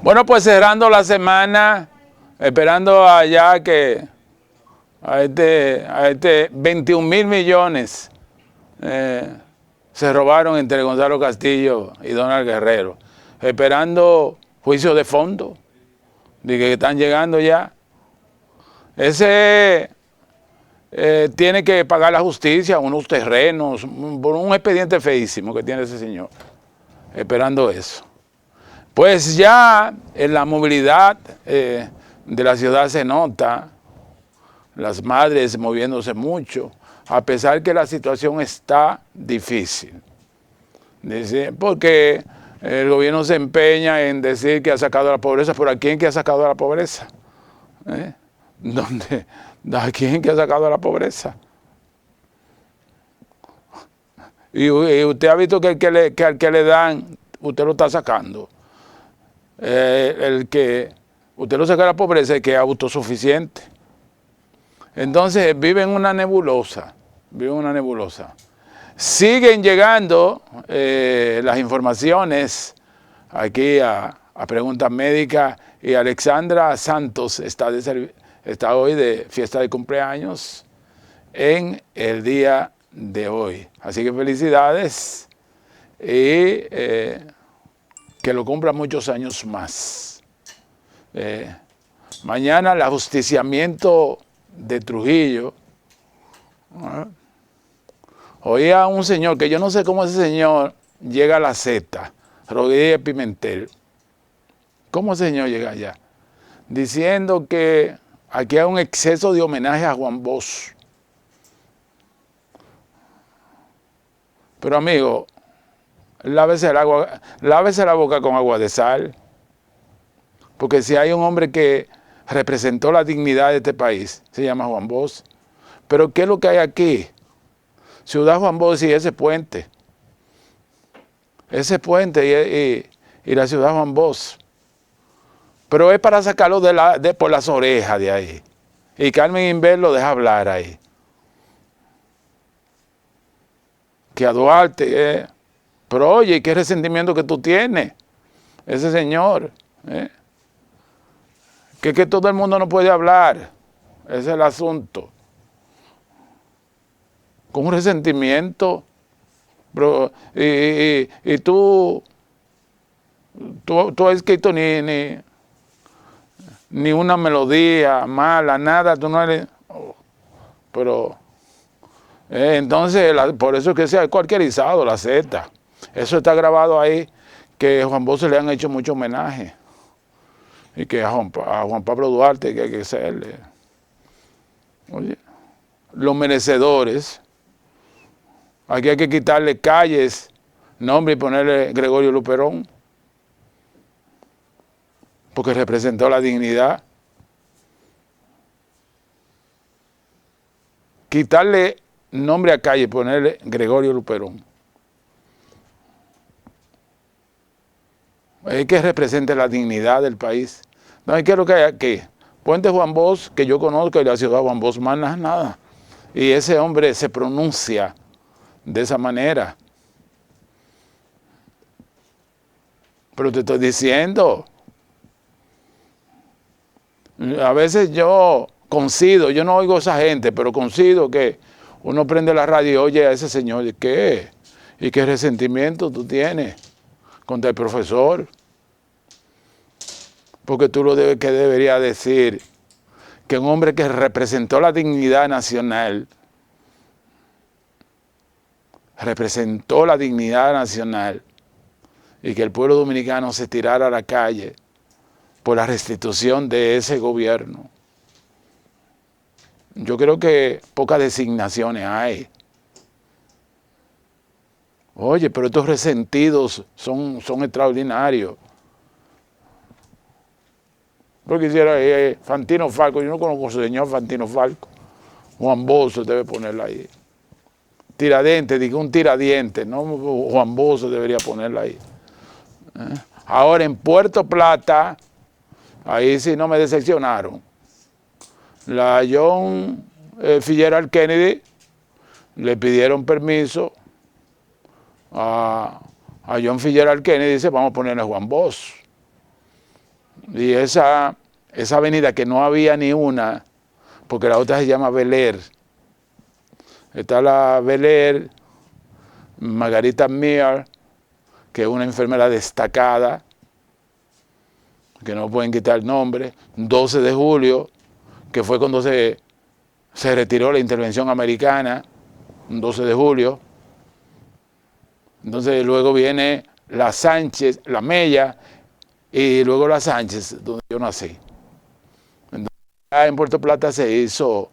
Bueno, pues cerrando la semana, esperando allá que a este 21.000 millones se robaron entre Gonzalo Castillo y Donald Guerrero, esperando juicio de fondo, de que están llegando ya. Ese tiene que pagar la justicia, unos terrenos, por un expediente feísimo que tiene ese señor, esperando eso. Pues ya en la movilidad de la ciudad se nota, las madres moviéndose mucho, a pesar que la situación está difícil. Porque el gobierno se empeña en decir que ha sacado a la pobreza, pero ¿a quién que ha sacado a la pobreza? ¿Dónde? ¿A quién que ha sacado a la pobreza? Y usted ha visto que al que le dan, usted lo está sacando. El que usted lo saca de la pobreza es que es autosuficiente. Entonces vive en una nebulosa, Siguen llegando las informaciones aquí a Preguntas Médicas y Alexandra Santos está hoy de fiesta de cumpleaños en el día de hoy. Así que felicidades y que lo cumpla muchos años más. Mañana el ajusticiamiento de Trujillo. Oía a un señor que yo no sé cómo ese señor llega a la Z, Rodríguez Pimentel. ¿Cómo ese señor llega allá? Diciendo que aquí hay un exceso de homenaje a Juan Bosch. Pero amigo, lávese la boca con agua de sal. Porque si hay un hombre que representó la dignidad de este país, se llama Juan Bosch. Pero ¿qué es lo que hay aquí? Ciudad Juan Bosch y ese puente. Ese puente y la ciudad Juan Bosch. Pero es para sacarlo por las orejas de ahí. Y Carmen Inver lo deja hablar ahí. Que a Duarte, pero oye, ¿qué resentimiento que tú tienes? Ese señor, que todo el mundo no puede hablar. Ese es el asunto. Con un resentimiento. Pero, y tú has escrito ni una melodía mala, nada, tú no eres. Pero entonces, por eso es que se ha cualquierizado la Z. Eso está grabado ahí, que a Juan Bosch le han hecho mucho homenaje. Y que a Juan Pablo Duarte que hay que hacerle. Oye, los merecedores, aquí hay que quitarle calles, nombre y ponerle Gregorio Luperón, porque representó la dignidad. Quitarle nombre a calle y ponerle Gregorio Luperón. Es que represente la dignidad del país. No hay que lo que hay aquí. Puente Juan Bosch, que yo conozco, y la ciudad Juan Bosch, más nada. Y ese hombre se pronuncia de esa manera. Pero te estoy diciendo, a veces yo coincido, yo no oigo a esa gente, pero coincido que uno prende la radio y oye a ese señor, ¿qué? ¿Y qué resentimiento tú tienes contra el profesor? Porque tú que deberías decir que un hombre que representó la dignidad nacional, y que el pueblo dominicano se tirara a la calle por la restitución de ese gobierno. Yo creo que pocas designaciones hay. Oye, pero estos resentidos son extraordinarios. Porque quisiera Fantino Falco, yo no conozco a su señor Fantino Falco. Juan Bosch debe ponerla ahí. Tiradentes, digo un tiradiente, no Juan Bosch debería ponerla ahí. Ahora en Puerto Plata, ahí sí no me decepcionaron. La John Fitzgerald Kennedy le pidieron permiso a John Fitzgerald Kennedy, dice, vamos a ponerle a Juan Bosch. Y esa avenida que no había ni una, porque la otra se llama Bel Air. Está la Bel Air, Margarita Meir, que es una enfermera destacada, que no pueden quitar el nombre. 12 de julio, que fue cuando se retiró la intervención americana, 12 de julio. Entonces luego viene la Sánchez, la Mella, y luego la Sánchez, donde yo nací. Entonces, en Puerto Plata se hizo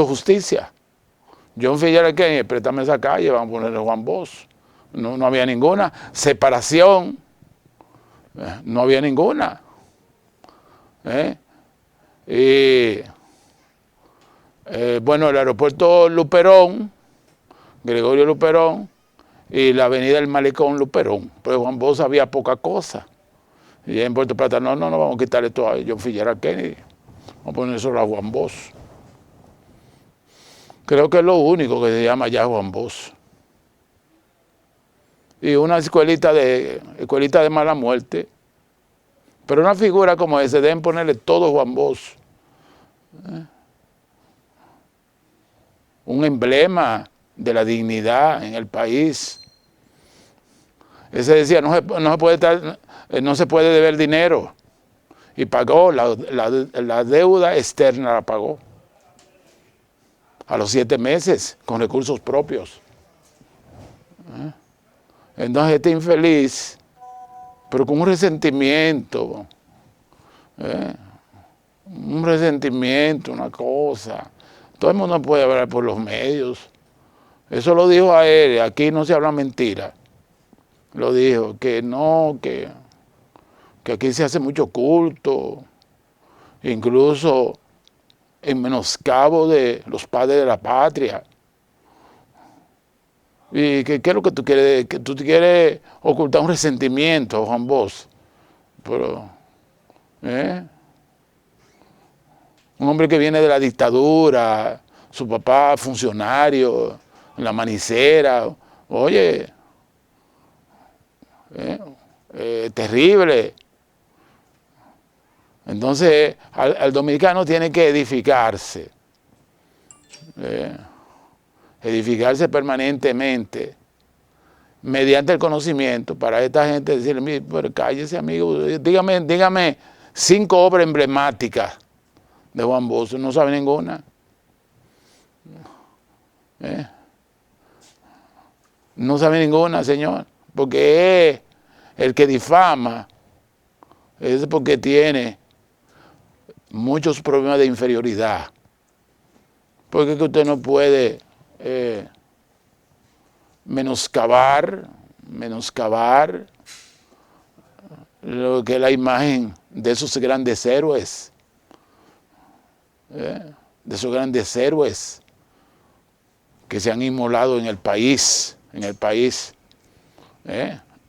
justicia. John F. Kennedy, préstame esa calle, vamos a ponerle Juan Bosch. No había ninguna separación, no había ninguna. Bueno, el aeropuerto Luperón, Gregorio Luperón, y la avenida del Malecón Luperón, pero Juan Bosch había poca cosa. Y en Puerto Plata, no, vamos a quitarle esto a John F. Kennedy, vamos a poner solo a Juan Bosch. Creo que es lo único que se llama ya Juan Bosch. Y una escuelita de mala muerte. Pero una figura como ese, deben ponerle todo Juan Bosch. Un emblema de la dignidad en el país. Ese decía, no se puede deber dinero. Y pagó, la deuda externa la pagó. A los 7 meses, con recursos propios. Entonces este infeliz, pero con un resentimiento, una cosa. Todo el mundo puede hablar por los medios. Eso lo dijo a él, aquí no se habla mentira. Lo dijo, que no, que aquí se hace mucho culto, incluso en menoscabo de los padres de la patria. ¿Y qué es lo que tú quieres? Que tú quieres ocultar un resentimiento, Juan Bosch. Pero, un hombre que viene de la dictadura, su papá funcionario, en la manicera, oye, terrible. Entonces, al dominicano tiene que edificarse. Edificarse permanentemente, mediante el conocimiento, para esta gente decirle, pero cállese amigo, dígame 5 obras emblemáticas de Juan Bosch, no sabe ninguna. No sabe ninguna, señor, porque el que difama es porque tiene muchos problemas de inferioridad, porque que usted no puede menoscabar lo que es la imagen de esos grandes héroes, que se han inmolado en el país,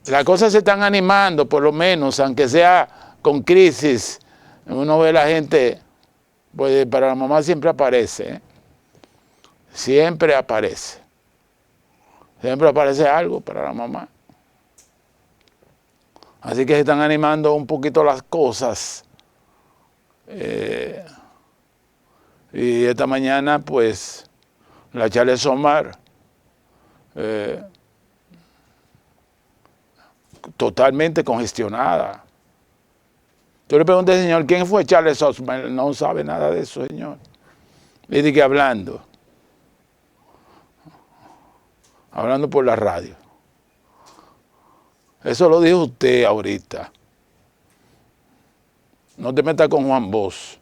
Las cosas se están animando, por lo menos, aunque sea con crisis. Uno ve a la gente, pues para la mamá siempre aparece, Siempre aparece algo para la mamá. Así que se están animando un poquito las cosas. Y esta mañana, pues, la Charles Omar, totalmente congestionada. Yo le pregunté, señor, ¿quién fue Charles Omar? No sabe nada de eso, señor. Le dije hablando por la radio. Eso lo dijo usted ahorita. No te metas con Juan Bosch.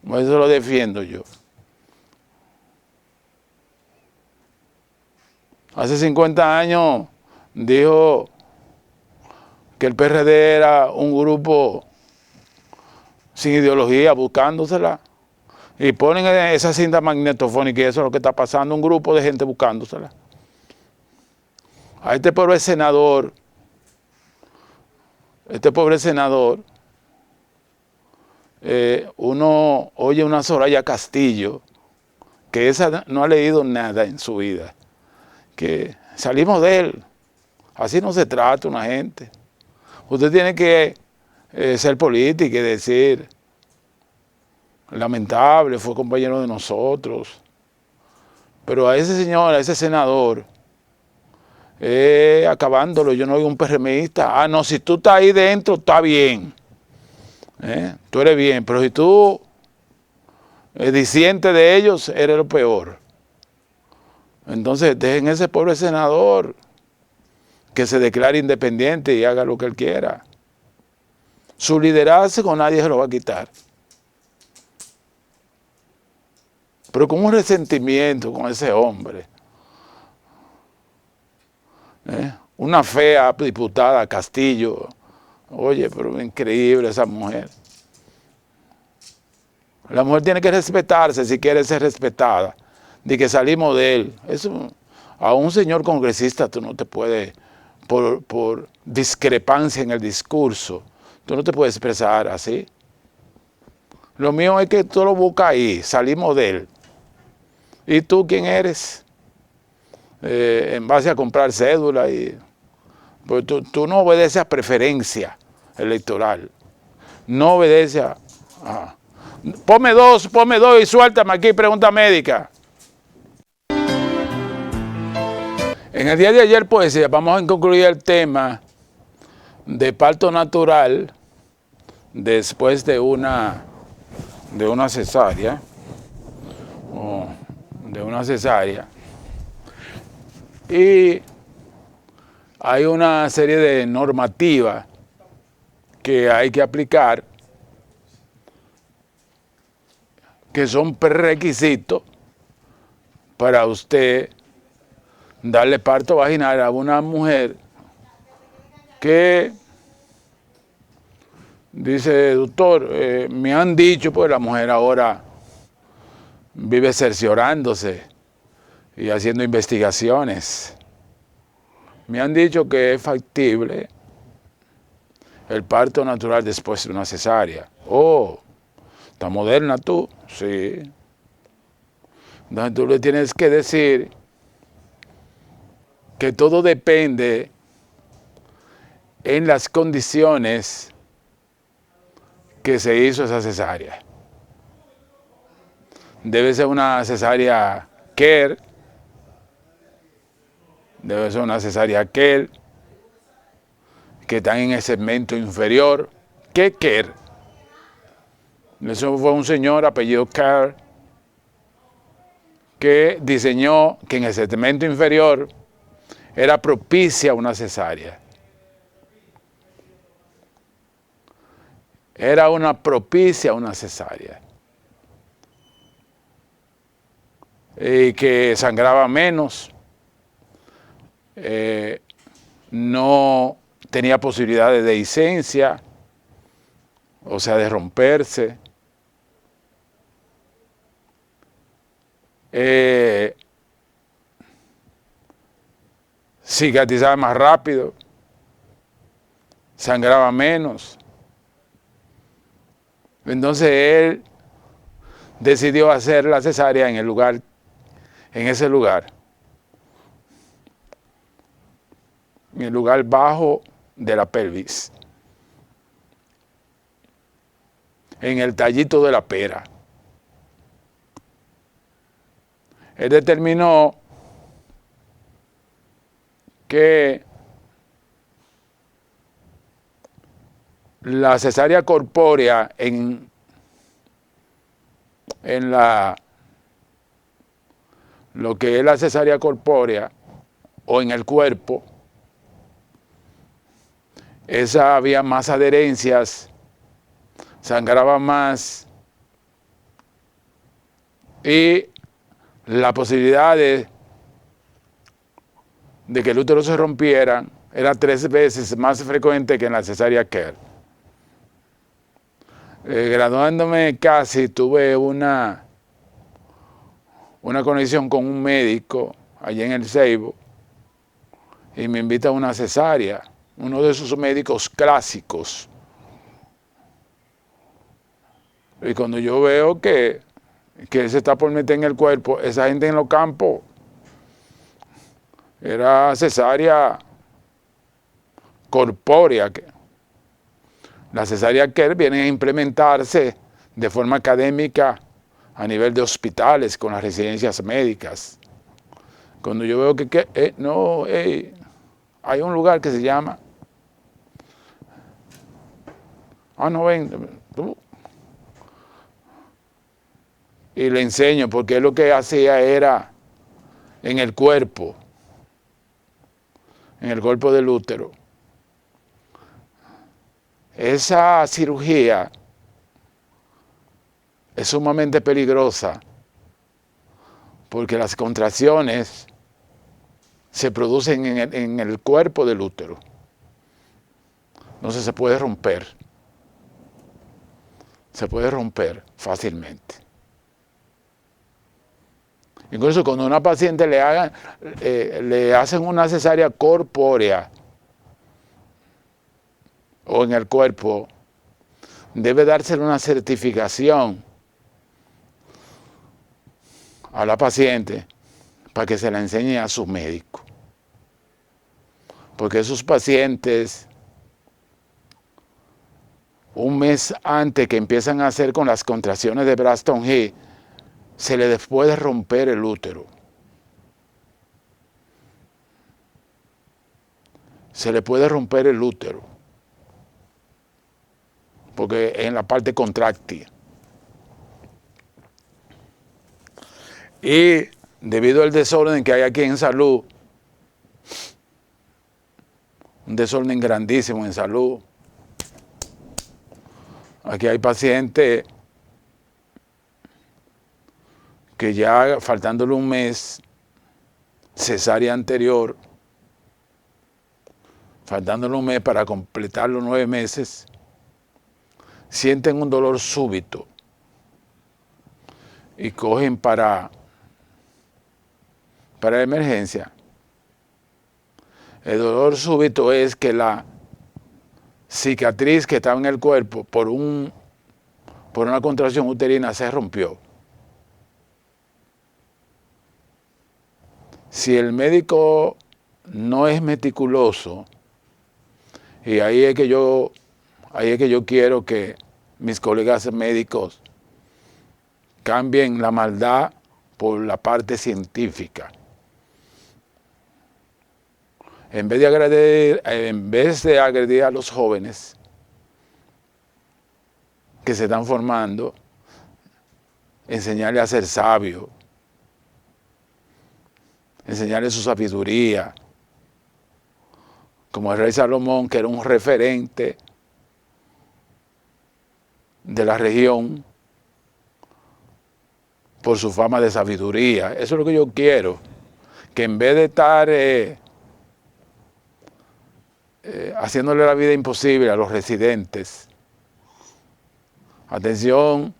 Eso lo defiendo yo. Hace 50 años dijo que el PRD era un grupo sin ideología, buscándosela. Y ponen esa cinta magnetofónica y eso es lo que está pasando, un grupo de gente buscándosela. A este pobre senador, uno oye una Soraya Castillo, que esa no ha leído nada en su vida, que salimos de él. Así no se trata una gente. Usted tiene que ser político y decir, lamentable, fue compañero de nosotros. Pero a ese señor, a ese senador, acabándolo, yo no soy un PRMista. Ah, no, si tú estás ahí dentro, está bien. Tú eres bien, pero si tú disientes de ellos, eres lo peor. Entonces, dejen ese pobre senador que se declare independiente y haga lo que él quiera. Su liderazgo nadie se lo va a quitar. Pero con un resentimiento con ese hombre. Una fea diputada, Castillo. Oye, pero increíble esa mujer. La mujer tiene que respetarse si quiere ser respetada. De que salimos de él. Eso, a un señor congresista tú no te puedes, por discrepancia en el discurso, tú no te puedes expresar así. Lo mío es que tú lo buscas ahí, salimos de él. ¿Y tú quién eres? En base a comprar cédula. Pues tú no obedeces a preferencia electoral. No obedeces a... Ponme dos y suéltame aquí, pregunta médica. En el día de ayer, pues, vamos a concluir el tema de parto natural después de una cesárea. Y hay una serie de normativas que hay que aplicar, que son prerequisitos para usted darle parto vaginal a una mujer que dice, doctor, me han dicho, pues la mujer ahora vive cerciorándose y haciendo investigaciones. Me han dicho que es factible el parto natural después de una cesárea. Oh, ¿está moderna tú? Sí. Entonces tú le tienes que decir que todo depende en las condiciones que se hizo esa cesárea. Debe ser una cesárea Kerr, debe ser una cesárea Kerr, que están en el segmento inferior. ¿Qué Kerr? Eso fue un señor apellido Kerr que diseñó que en el segmento inferior era propicia una cesárea. Era una propicia una cesárea. Y que sangraba menos, no tenía posibilidades de dehiscencia, o sea, de romperse. Cicatrizaba más rápido, sangraba menos. Entonces él decidió hacer la cesárea en ese lugar, en el lugar bajo de la pelvis, en el tallito de la pera. Él determinó que la cesárea corpórea en lo que es la cesárea corpórea o en el cuerpo, esa había más adherencias, sangraba más y la posibilidad de que el útero se rompiera era 3 veces más frecuente que en la cesárea Kerr. Graduándome casi, tuve una conexión con un médico allá en el Ceibo y me invita a una cesárea, uno de esos médicos clásicos. Y cuando yo veo que él se está por meter en el cuerpo, esa gente en los campos era cesárea corpórea. La cesárea care viene a implementarse de forma académica a nivel de hospitales con las residencias médicas. Cuando yo veo que hay un lugar que se llama, no ven, tú. Y le enseño, porque lo que hacía era en el cuerpo del útero. Esa cirugía es sumamente peligrosa porque las contracciones se producen en el cuerpo del útero. Entonces se puede romper fácilmente. Incluso cuando a una paciente le hacen una cesárea corpórea o en el cuerpo, debe dársele una certificación a la paciente para que se la enseñe a su médico. Porque esos pacientes, un mes antes que empiezan a hacer con las contracciones de Braxton Hicks, se le puede romper el útero. Se le puede romper el útero. Porque en la parte contráctil. Y debido al desorden que hay aquí en salud, un desorden grandísimo en salud, aquí hay pacientes que ya faltándole un mes, cesárea anterior, faltándole un mes para completar los 9 meses, sienten un dolor súbito y cogen para la emergencia. El dolor súbito es que la cicatriz que estaba en el cuerpo por una contracción uterina se rompió. Si el médico no es meticuloso, y ahí es que yo quiero que mis colegas médicos cambien la maldad por la parte científica. En vez de agredir a los jóvenes que se están formando, enseñarles a ser sabios, enseñarles su sabiduría, como el rey Salomón, que era un referente de la región por su fama de sabiduría. Eso es lo que yo quiero, que en vez de estar haciéndole la vida imposible a los residentes. Atención,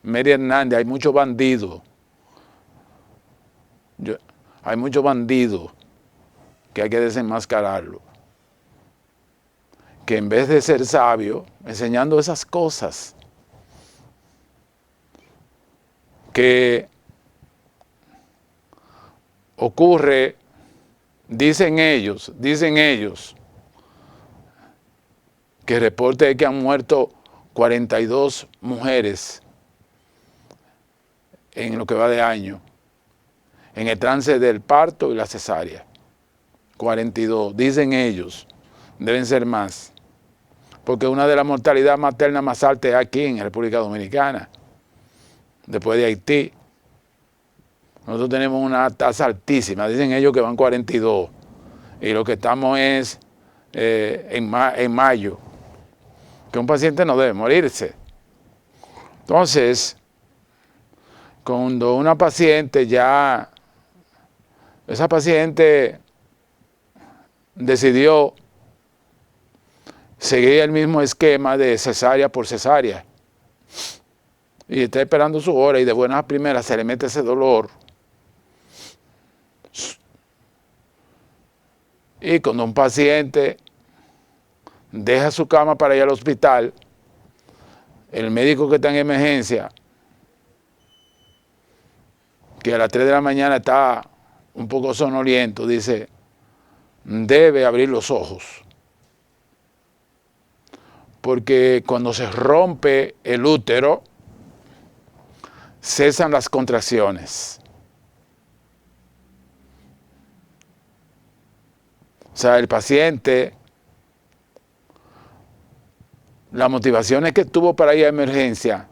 Mary Hernández, hay muchos bandidos. Hay muchos bandidos que hay que desenmascararlo. Que en vez de ser sabio, enseñando esas cosas que ocurre, dicen ellos, que el reporte es que han muerto 42 mujeres en lo que va de año, en el trance del parto y la cesárea. 42, dicen ellos, deben ser más, porque una de las mortalidades maternas más altas es aquí en República Dominicana, después de Haití. Nosotros tenemos una tasa altísima, dicen ellos que van 42, y lo que estamos es en mayo, que un paciente no debe morirse. Entonces, cuando una paciente esa paciente decidió seguir el mismo esquema de cesárea por cesárea, y está esperando su hora y de buenas a primeras se le mete ese dolor, y cuando un paciente deja su cama para ir al hospital, el médico que está en emergencia, que a las 3 de la mañana está un poco sonoliento, dice, debe abrir los ojos. Porque cuando se rompe el útero, cesan las contracciones. O sea, el paciente, las motivaciones que tuvo para ir a emergencia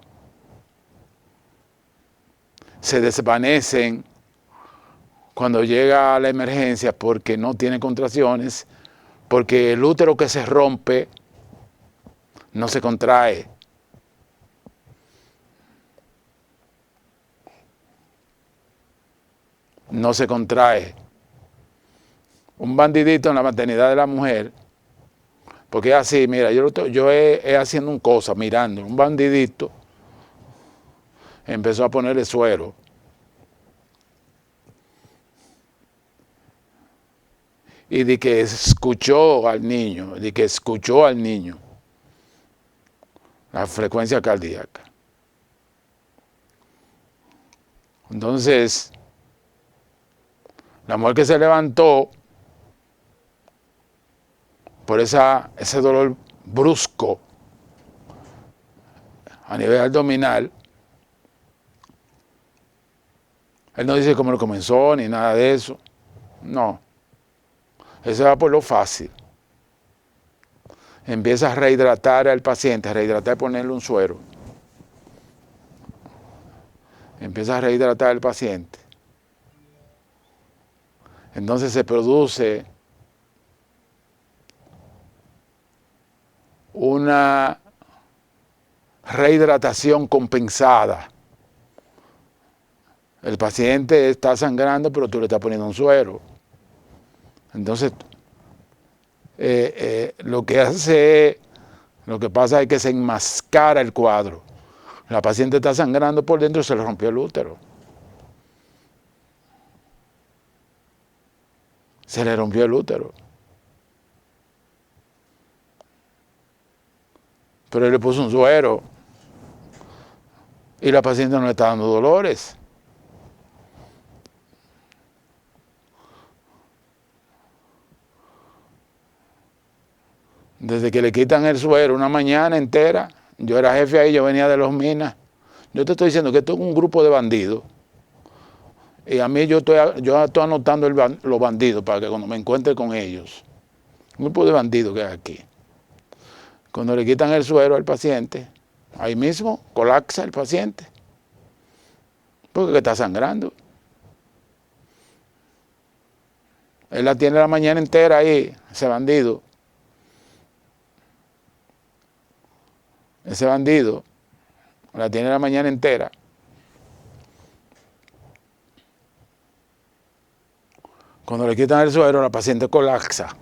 se desvanecen cuando llega a la emergencia porque no tiene contracciones, porque el útero que se rompe no se contrae. No se contrae. Un bandidito en la maternidad de la mujer, porque es así, mira, yo he haciendo una cosa, mirando, un bandidito empezó a ponerle suero. Y de que escuchó al niño, la frecuencia cardíaca. Entonces, la mujer que se levantó por ese dolor brusco a nivel abdominal, él no dice cómo lo comenzó ni nada de eso, no, eso va por lo fácil. Empieza a rehidratar al paciente, y ponerle un suero. Empieza a rehidratar al paciente. Entonces se produce una rehidratación compensada. El paciente está sangrando, pero tú le estás poniendo un suero. Entonces, lo que pasa es que se enmascara el cuadro. La paciente está sangrando por dentro y se le rompió el útero. Se le rompió el útero. Pero él le puso un suero y la paciente no le está dando dolores. Desde que le quitan el suero una mañana entera, yo era jefe ahí, yo venía de Los Minas. Yo te estoy diciendo que esto es un grupo de bandidos. Y a mí yo estoy anotando los bandidos para que cuando me encuentre con ellos. Un grupo de bandidos que hay aquí. Cuando le quitan el suero al paciente, ahí mismo colapsa el paciente. Porque está sangrando. Él la tiene la mañana entera ahí, ese bandido. Ese bandido la tiene la mañana entera. Cuando le quitan el suero, la paciente colapsa.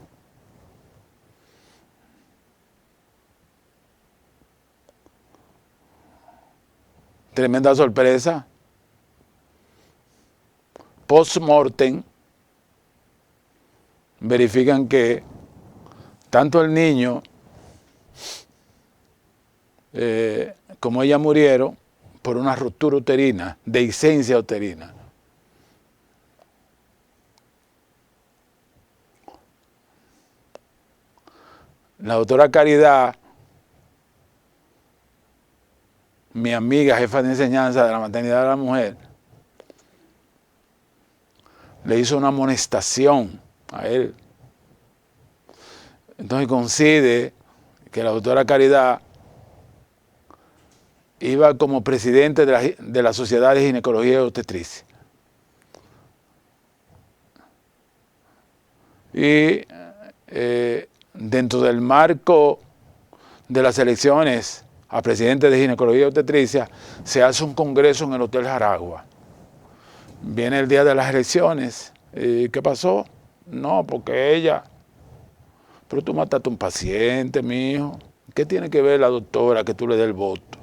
Tremenda sorpresa. Post-mortem, verifican que tanto el niño como ella murieron por una ruptura uterina, dehiscencia uterina. La doctora Caridad, mi amiga, jefa de enseñanza de la maternidad de la mujer, le hizo una amonestación a él. Entonces coincide que la doctora Caridad iba como presidente de la Sociedad de Ginecología y Obstetricia. Y dentro del marco de las elecciones a presidente de Ginecología y Obstetricia, se hace un congreso en el Hotel Jaragua. Viene el día de las elecciones. ¿Y qué pasó? No, porque ella... Pero tú mataste a un paciente, mijo. ¿Qué tiene que ver la doctora que tú le des el voto?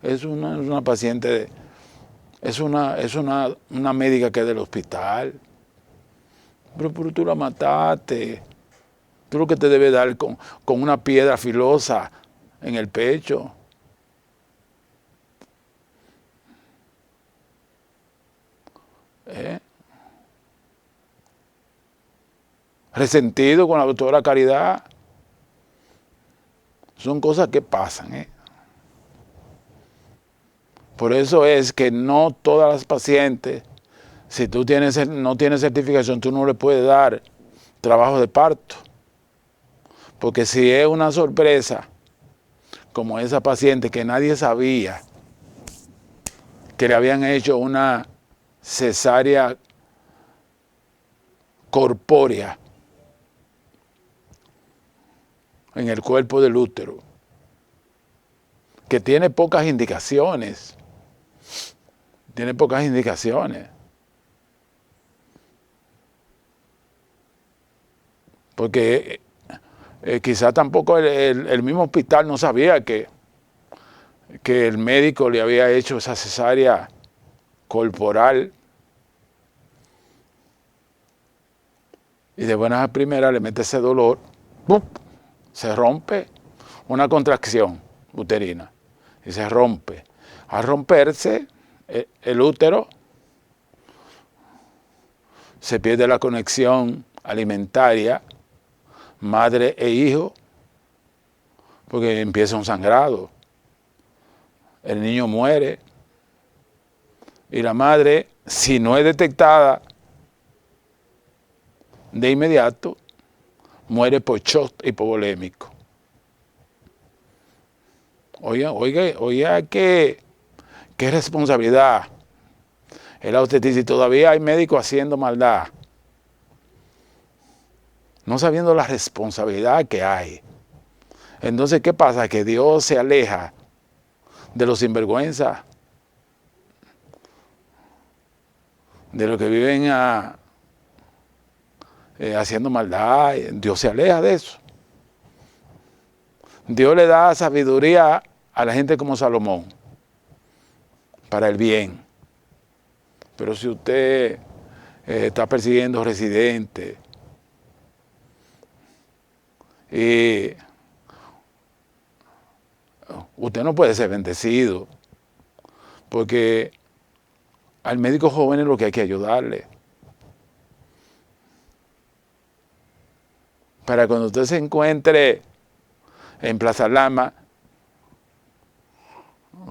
Es una paciente, es una médica que es del hospital. Pero tú la mataste. Tú lo que te debes dar con una piedra filosa en el pecho. resentido con la doctora Caridad. Son cosas que pasan, ¿eh? Por eso es que no todas las pacientes, si tú no tienes certificación, tú no le puedes dar trabajo de parto. Porque si es una sorpresa, como esa paciente que nadie sabía que le habían hecho una cesárea corpórea en el cuerpo del útero, que tiene pocas indicaciones, porque quizá tampoco el mismo hospital no sabía que el médico le había hecho esa cesárea corporal, y de buenas a primeras le mete ese dolor, ¡pum!, se rompe una contracción uterina y se rompe. Al romperse el útero, se pierde la conexión alimentaria madre e hijo, porque empieza un sangrado. El niño muere y la madre, si no es detectada de inmediato, muere por shock hipovolémico. Oiga, qué responsabilidad es la obstetricia, y todavía hay médicos haciendo maldad, no sabiendo la responsabilidad que hay. Entonces, ¿qué pasa? Que Dios se aleja de los sinvergüenzas, de los que viven haciendo maldad. Dios se aleja de eso. Dios le da sabiduría a la gente como Salomón para el bien. Pero si usted está persiguiendo residentes y usted no puede ser bendecido, porque al médico joven es lo que hay que ayudarle. Para cuando usted se encuentre en Plaza Lama,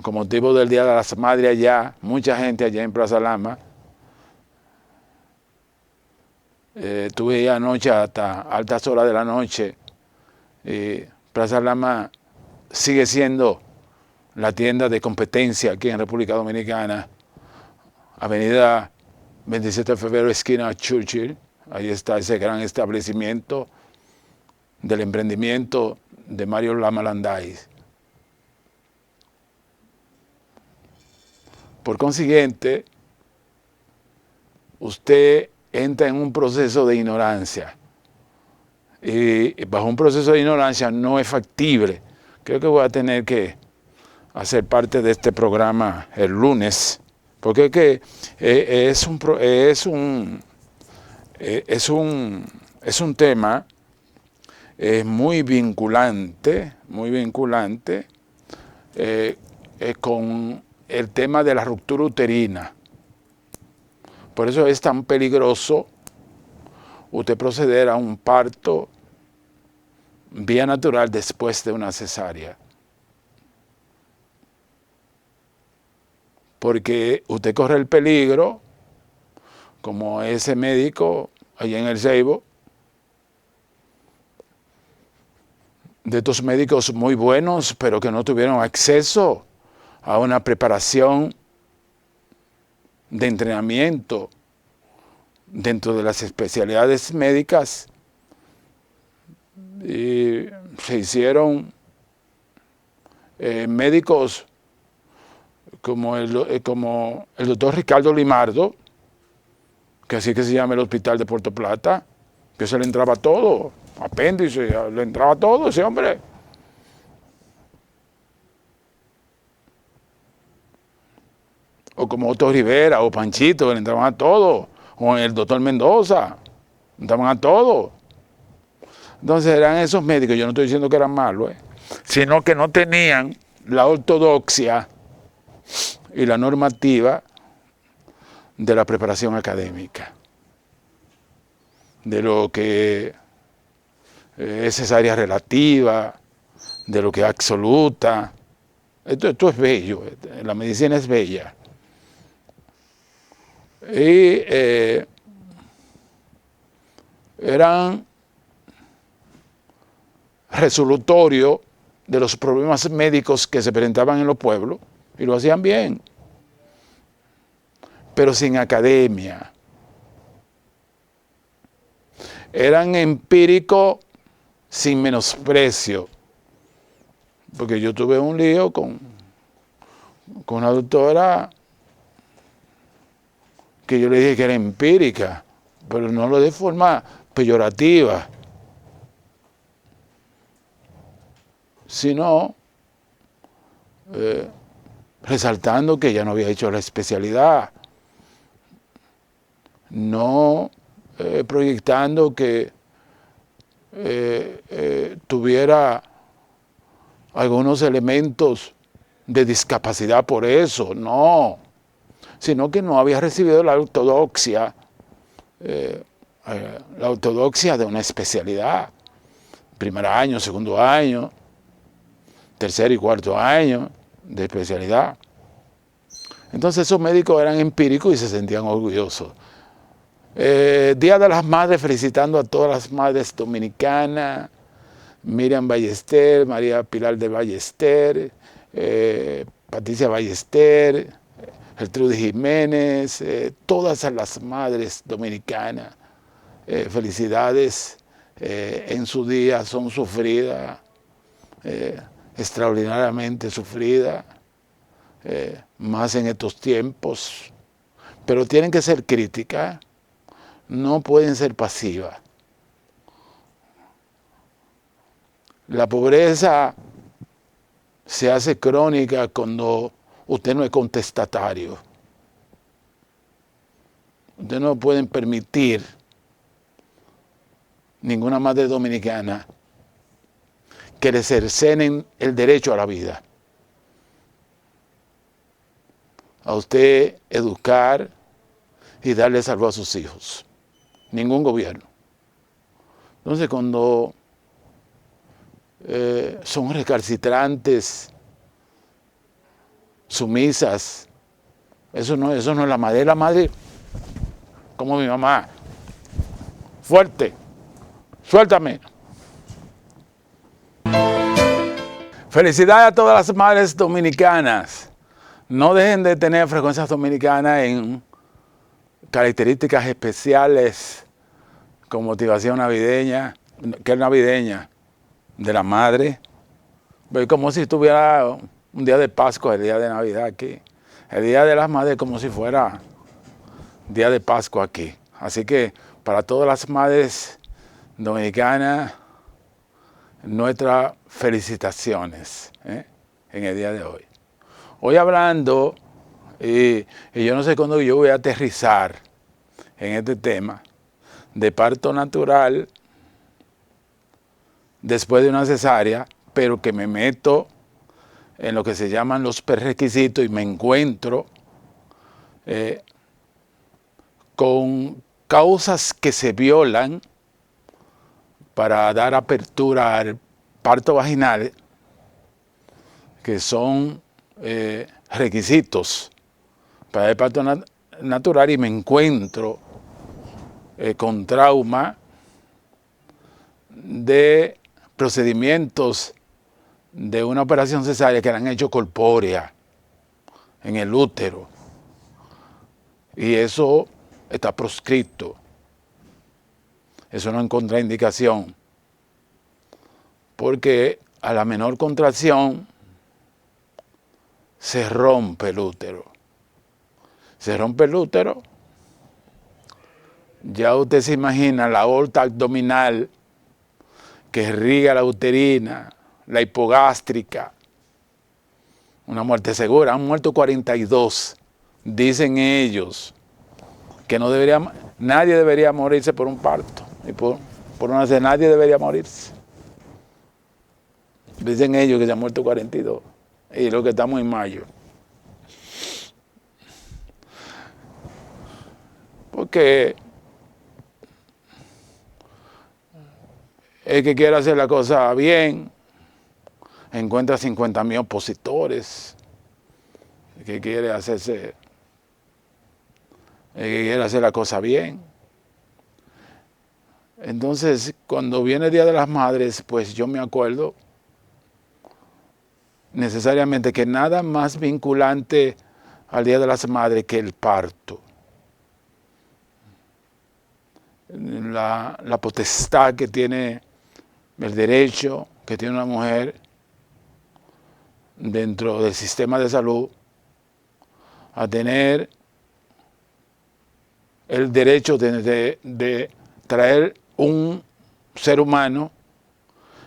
con motivo del Día de las Madres allá, mucha gente allá en Plaza Lama, estuve anoche hasta altas horas de la noche, y Plaza Lama sigue siendo la tienda de competencia aquí en República Dominicana. Avenida 27 de Febrero, esquina Churchill, ahí está ese gran establecimiento del emprendimiento de Mario Lama Landais. Por consiguiente, usted entra en un proceso de ignorancia, y bajo un proceso de ignorancia no es factible. Creo que voy a tener que hacer parte de este programa el lunes, porque es que es un tema muy vinculante con el tema de la ruptura uterina. Por eso es tan peligroso usted proceder a un parto vía natural después de una cesárea. Porque usted corre el peligro, como ese médico allá en el Ceibo, de estos médicos muy buenos, pero que no tuvieron acceso a una preparación de entrenamiento dentro de las especialidades médicas, y se hicieron médicos como el doctor Ricardo Limardo, que así que se llama el hospital de Puerto Plata, que se le entraba todo, apéndice, le entraba todo ese hombre. O como Otto Rivera o Panchito, que le entraban a todo, o el doctor Mendoza, le entraban a todo. Entonces eran esos médicos, yo no estoy diciendo que eran malos, sino que no tenían la ortodoxia y la normativa de la preparación académica. de lo que es cesárea relativa, de lo que es absoluta. Esto es bello, la medicina es bella. Y eran resolutorios de los problemas médicos que se presentaban en los pueblos, y lo hacían bien, pero sin academia. Eran empíricos sin menosprecio, porque yo tuve un lío con una doctora que yo le dije que era empírica, pero no lo de forma peyorativa, sino resaltando que ella no había hecho la especialidad, no proyectando que tuviera algunos elementos de discapacidad por eso, no, sino que no había recibido la ortodoxia de una especialidad, primer año, segundo año, tercer y cuarto año de especialidad. Entonces esos médicos eran empíricos y se sentían orgullosos. Día de las Madres, felicitando a todas las madres dominicanas, Miriam Ballester, María Pilar de Ballester, Patricia Ballester, Gertrudis Jiménez, todas las madres dominicanas, felicidades en su día, son sufridas, extraordinariamente sufridas, más en estos tiempos, pero tienen que ser críticas, no pueden ser pasivas. La pobreza se hace crónica cuando usted no es contestatario. Usted no puede permitir, ninguna madre dominicana, que le cercenen el derecho a la vida. A usted educar y darle salud a sus hijos. Ningún gobierno. Entonces, cuando son recalcitrantes, sumisas, eso no es la madre, como mi mamá, fuerte, suéltame. Felicidades a todas las madres dominicanas. No dejen de tener frecuencias dominicanas en características especiales con motivación navideña, que es navideña, de la madre. Pues como si estuviera un día de Pascua, el día de Navidad aquí. El día de las madres como si fuera día de Pascua aquí. Así que para todas las madres dominicanas, nuestras felicitaciones en el día de hoy. Hoy hablando, y yo no sé cuándo yo voy a aterrizar en este tema, de parto natural después de una cesárea, pero que me meto en lo que se llaman los prerequisitos y me encuentro con causas que se violan para dar apertura al parto vaginal, que son requisitos para el parto natural, y me encuentro con trauma de procedimientos de una operación cesárea que la han hecho corpórea en el útero, y eso está proscrito, eso no es contraindicación, porque a la menor contracción se rompe el útero. Se rompe el útero, ya usted se imagina la aorta abdominal que irriga la uterina, la hipogástrica, una muerte segura. Han muerto 42, dicen ellos, que no debería, nadie debería morirse por un parto, y por una cesárea, nadie debería morirse. Dicen ellos que se han muerto 42, y lo que estamos en mayo. Porque el que quiere hacer la cosa bien, encuentra 50.000 opositores. El que quiere hacer la cosa bien. Entonces, cuando viene el Día de las Madres, pues yo me acuerdo necesariamente que nada más vinculante al Día de las Madres que el parto. La potestad que tiene, el derecho que tiene una mujer dentro del sistema de salud a tener el derecho de traer un ser humano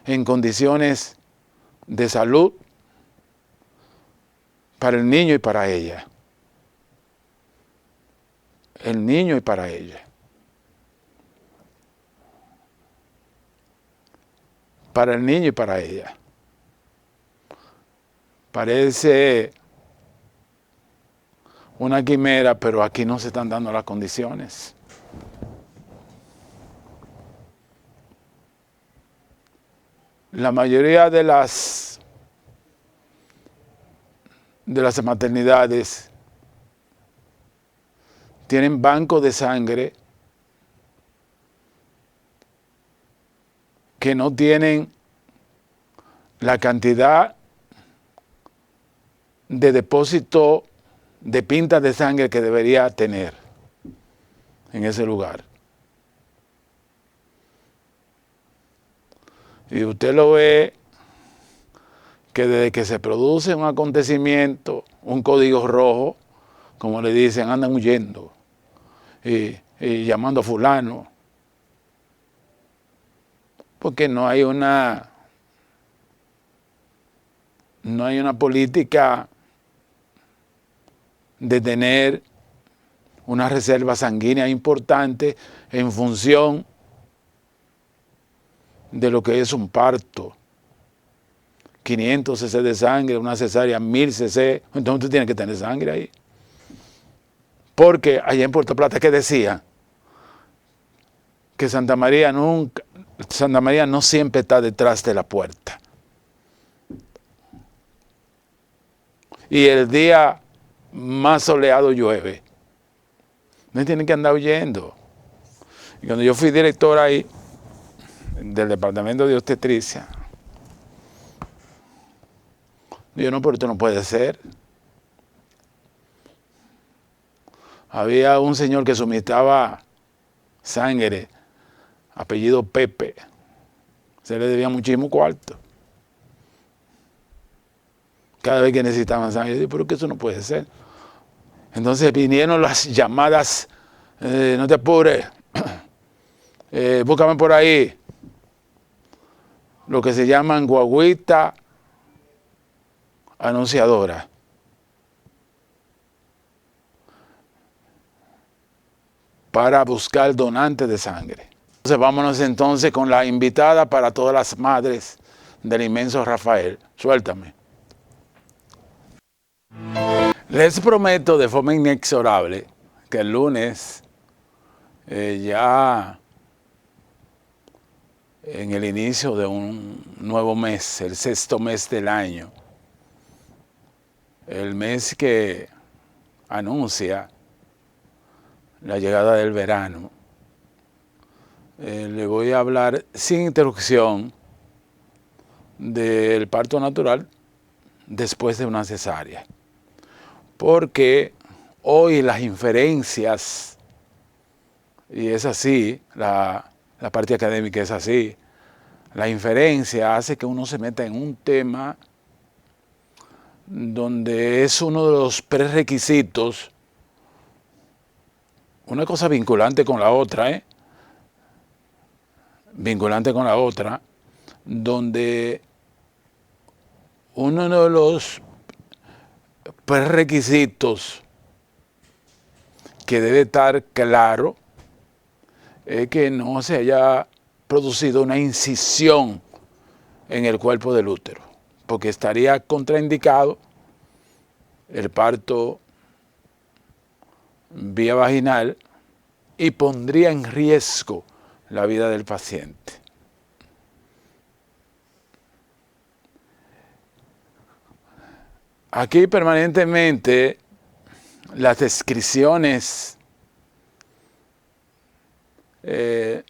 en condiciones de salud para el niño y para ella. El niño y para ella. Para el niño y para ella. Parece una quimera, pero aquí no se están dando las condiciones. La mayoría de las maternidades tienen bancos de sangre que no tienen la cantidad de depósito de pintas de sangre que debería tener en ese lugar. Y usted lo ve que desde que se produce un acontecimiento, un código rojo, como le dicen, andan huyendo y llamando a fulano, porque no hay una política de tener una reserva sanguínea importante en función de lo que es un parto. 500 cc de sangre, una cesárea 1000 cc, entonces usted tiene que tener sangre ahí. Porque allá en Puerto Plata, ¿qué decía? Que Santa María no siempre está detrás de la puerta. Y el día más soleado llueve. No tienen que andar huyendo. Y cuando yo fui director ahí, del departamento de obstetricia, digo, no, pero esto no puede ser. Había un señor que suministraba sangre, apellido Pepe. Se le debía muchísimo cuarto. Cada vez que necesitaban sangre, yo digo, pero que eso no puede ser. Entonces vinieron las llamadas, no te apures, búscame por ahí, lo que se llaman guaguita anunciadora. Para buscar donantes de sangre. Entonces vámonos entonces con la invitada para todas las madres del inmenso Rafael. Suéltame. Les prometo de forma inexorable que el lunes, ya en el inicio de un nuevo mes, el 6º mes del año, el mes que anuncia la llegada del verano, le voy a hablar sin interrupción del parto natural después de una cesárea. Porque hoy las inferencias, y es así, la parte académica es así, la inferencia hace que uno se meta en un tema donde es uno de los prerequisitos, una cosa vinculante con la otra, vinculante con la otra, donde uno de los prerequisitos que debe estar claro es que no se haya producido una incisión en el cuerpo del útero, porque estaría contraindicado el parto vía vaginal y pondría en riesgo la vida del paciente. aquí permanentemente las descripciones que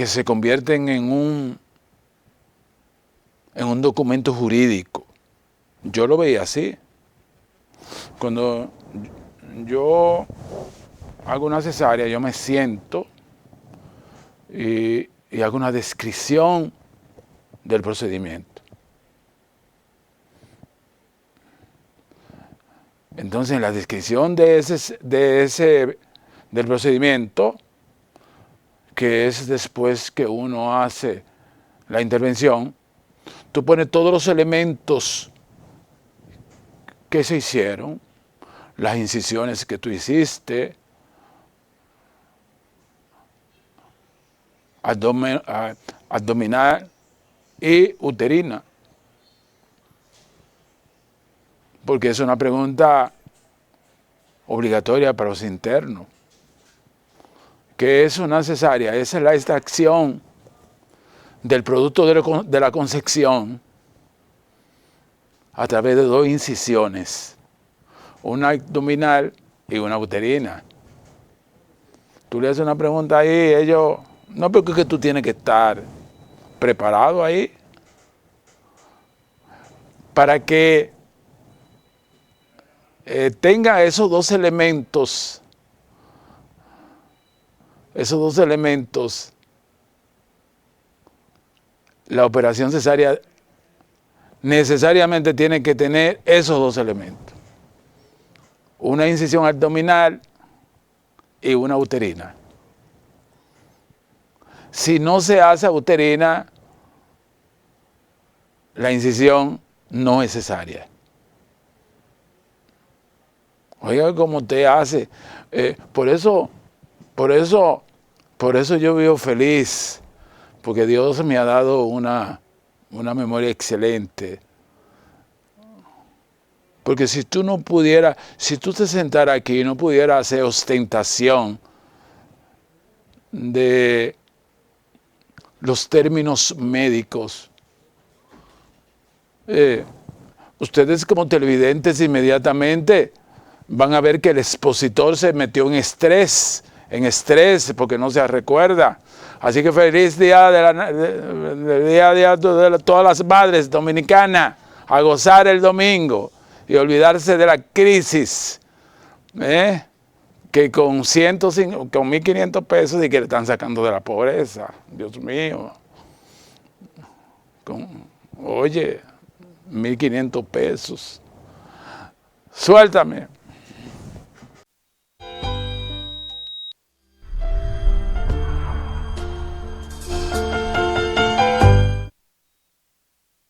se convierten en un documento jurídico. Yo lo veía así. Cuando yo hago una cesárea, yo me siento y hago una descripción del procedimiento. Entonces, en la descripción del procedimiento, que es después que uno hace la intervención, tú pones todos los elementos que se hicieron, las incisiones que tú hiciste, abdominal y uterina. Porque es una pregunta obligatoria para los internos. ¿Qué es una cesárea? Esa es la extracción del producto de la concepción a través de dos incisiones, una abdominal y una uterina. Tú le haces una pregunta ahí, ellos, no, porque es que tú tienes que estar preparado ahí para que tenga esos dos elementos, la operación cesárea necesariamente tiene que tener esos dos elementos. Una incisión abdominal y una uterina. Si no se hace uterina, la incisión no es cesárea. Oiga, cómo usted hace. Por eso yo vivo feliz, porque Dios me ha dado una memoria excelente. Porque si tú no pudieras, si tú te sentaras aquí y no pudieras hacer ostentación de los términos médicos, ustedes como televidentes inmediatamente van a ver que el expositor se metió en estrés porque no se recuerda. Así que feliz día de todas las madres dominicanas, a gozar el domingo y olvidarse de la crisis, que con 1.500 pesos y que le están sacando de la pobreza. Dios mío. Oye, 1.500 pesos. Suéltame.